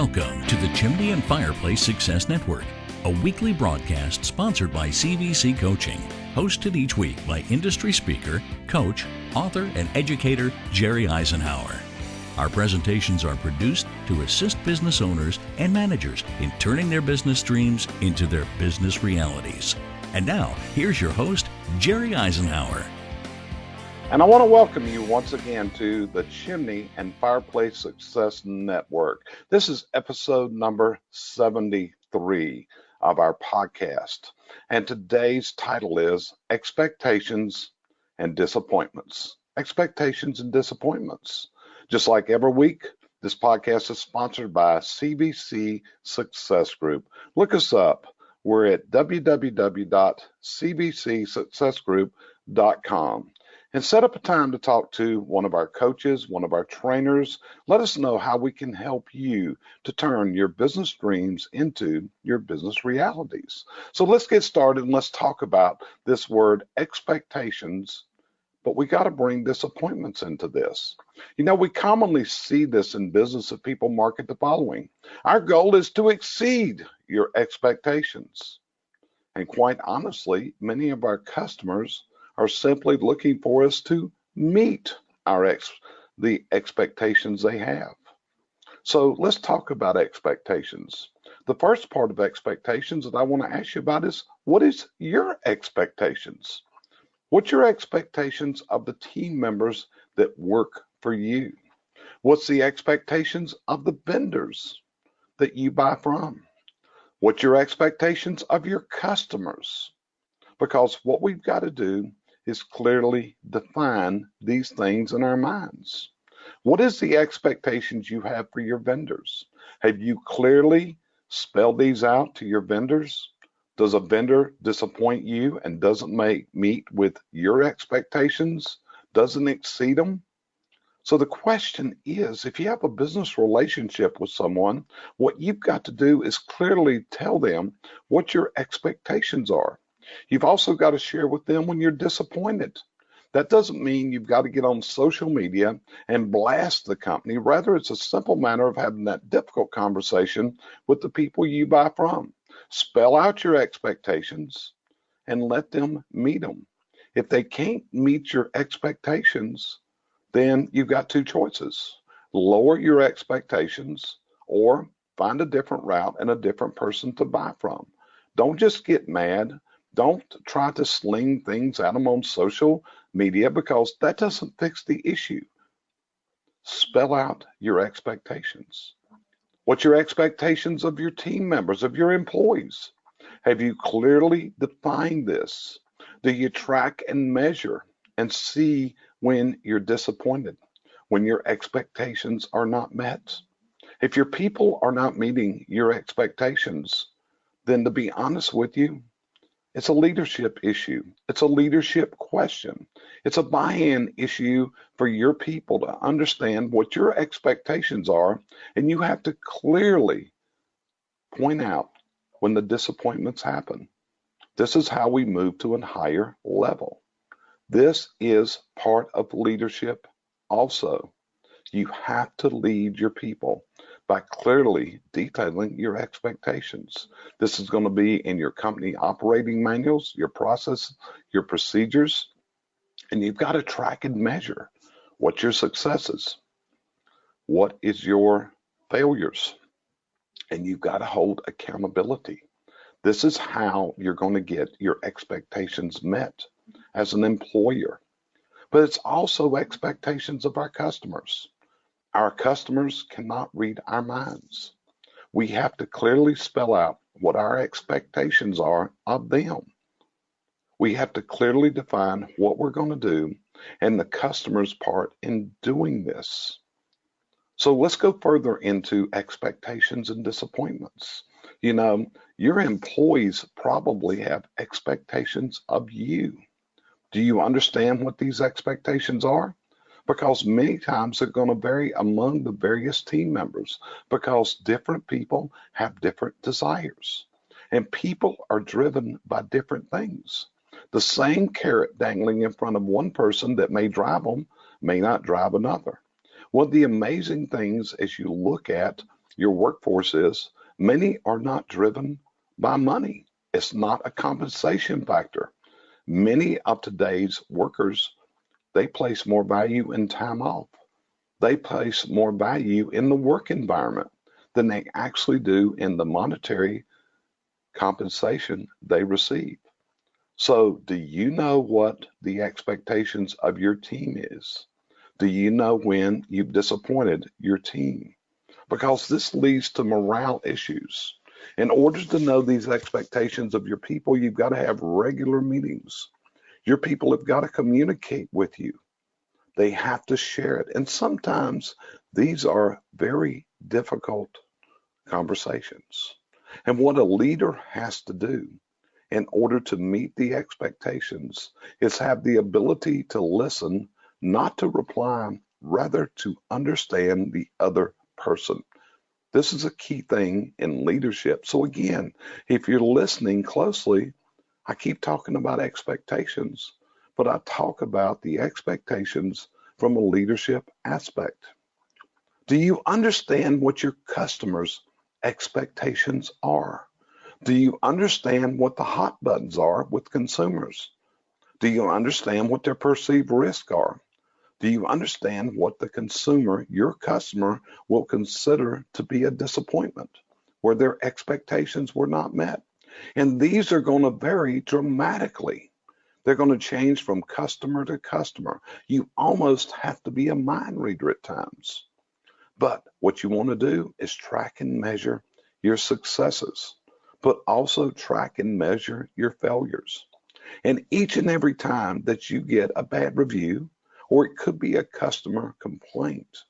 Welcome to the Chimney and Fireplace Success Network, a weekly broadcast sponsored by CVC Coaching, hosted each week by industry speaker, coach, author, and educator Jerry Eisenhower. Our presentations are produced to assist business owners and managers in turning their business dreams into their business realities. And now, here's your host, Jerry Eisenhower. And I want to welcome you once again to the Chimney and Fireplace Success Network. This is episode number 73 of our podcast. And today's title is Expectations and Disappointments. Expectations and Disappointments. Just like every week, this podcast is sponsored by CVC Success Group. Look us up. We're at www.cvcsuccessgroup.com. And set up a time to talk to one of our coaches, one of our trainers. Let us know how we can help you to turn your business dreams into your business realities. So let's get started and let's talk about this word expectations, but we got to bring disappointments into this. You know, we commonly see this in business if people market the following. Our goal is to exceed your expectations. And quite honestly, many of our customers are simply looking for us to meet the expectations they have. So let's talk about expectations. The first part of expectations that I want to ask you about is, what is your expectations? What's your expectations of the team members that work for you? What's the expectations of the vendors that you buy from? What's your expectations of your customers? Because what we've got to do is clearly define these things in our minds. What is the expectations you have for your vendors? Have you clearly spelled these out to your vendors? Does a vendor disappoint you and doesn't meet with your expectations? Doesn't exceed them? So the question is, if you have a business relationship with someone, what you've got to do is clearly tell them what your expectations are. You've also got to share with them when you're disappointed. That doesn't mean you've got to get on social media and blast the company. Rather, it's a simple matter of having that difficult conversation with the people you buy from. Spell out your expectations and let them meet them. If they can't meet your expectations, then you've got two choices. Lower your expectations or find a different route and a different person to buy from. Don't just get mad. Don't try to sling things at them on social media because that doesn't fix the issue. Spell out your expectations. What's your expectations of your team members, of your employees? Have you clearly defined this? Do you track and measure and see when you're disappointed, when your expectations are not met? If your people are not meeting your expectations, then to be honest with you, it's a leadership issue. It's a leadership question. It's a buy-in issue for your people to understand what your expectations are, and you have to clearly point out when the disappointments happen. This is how we move to a higher level. This is part of leadership also. You have to lead your people by clearly detailing your expectations. This is going to be in your company operating manuals, your process, your procedures, and you've got to track and measure what's your successes, what is your failures, and you've got to hold accountability. This is how you're going to get your expectations met as an employer. But it's also expectations of our customers. Our customers cannot read our minds. We have to clearly spell out what our expectations are of them. We have to clearly define what we're going to do and the customer's part in doing this. So let's go further into expectations and disappointments. You know, your employees probably have expectations of you. Do you understand what these expectations are? Because many times they're going to vary among the various team members because different people have different desires and people are driven by different things. The same carrot dangling in front of one person that may drive them may not drive another. One of the amazing things as you look at your workforce is, many are not driven by money. It's not a compensation factor. Many of today's workers, they place more value in time off. They place more value in the work environment than they actually do in the monetary compensation they receive. So, do you know what the expectations of your team is? Do you know when you've disappointed your team? Because this leads to morale issues. In order to know these expectations of your people, you've got to have regular meetings. Your people have got to communicate with you. They have to share it. And sometimes these are very difficult conversations. And what a leader has to do in order to meet the expectations is have the ability to listen, not to reply, rather to understand the other person. This is a key thing in leadership. So again, if you're listening closely, I keep talking about expectations, but I talk about the expectations from a leadership aspect. Do you understand what your customers' expectations are? Do you understand what the hot buttons are with consumers? Do you understand what their perceived risks are? Do you understand what the consumer, your customer, will consider to be a disappointment, where their expectations were not met? And these are going to vary dramatically. They're going to change from customer to customer. You almost have to be a mind reader at times. But what you want to do is track and measure your successes, but also track and measure your failures. And each and every time that you get a bad review, or it could be a customer complaint,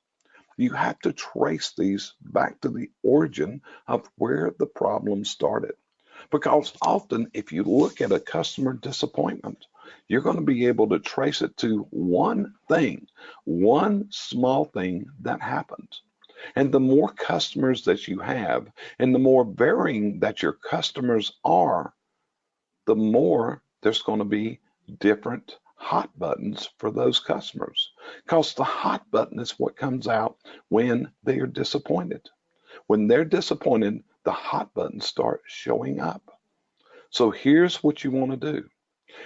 you have to trace these back to the origin of where the problem started. Because often, if you look at a customer disappointment, you're going to be able to trace it to one thing, one small thing that happened. And the more customers that you have, and the more varying that your customers are, the more there's going to be different hot buttons for those customers. Because the hot button is what comes out when they are disappointed. When they're disappointed, the hot buttons start showing up. So here's what you want to do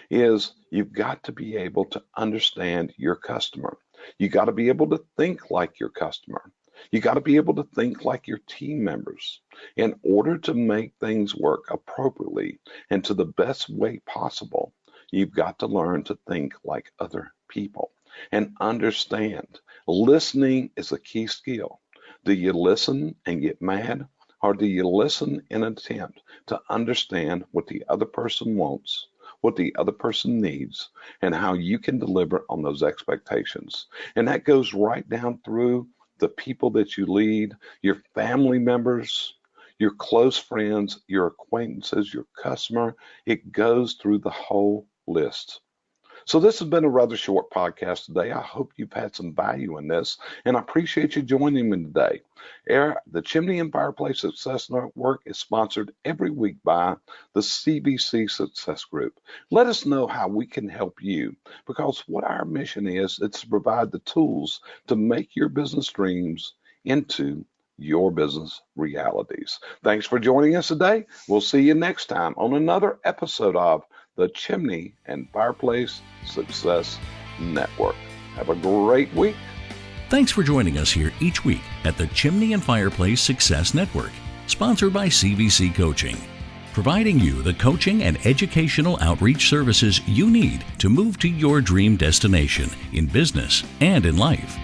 is you've got to be able to understand your customer. You got to be able to think like your customer. You got to be able to think like your team members in order to make things work appropriately and to the best way possible. You've got to learn to think like other people and understand. Listening is a key skill. Do you listen and get mad, or do you listen in an attempt to understand what the other person wants, what the other person needs, and how you can deliver on those expectations? And that goes right down through the people that you lead, your family members, your close friends, your acquaintances, your customer. It goes through the whole list. So this has been a rather short podcast today. I hope you've had some value in this, and I appreciate you joining me today. The Chimney and Fireplace Success Network is sponsored every week by the CVC Success Group. Let us know how we can help you, because what our mission is to provide the tools to make your business dreams into your business realities. Thanks for joining us today. We'll see you next time on another episode of the Chimney and Fireplace Success Network. Have a great week. Thanks for joining us here each week at the Chimney and Fireplace Success Network, sponsored by CVC Coaching, providing you the coaching and educational outreach services you need to move to your dream destination in business and in life.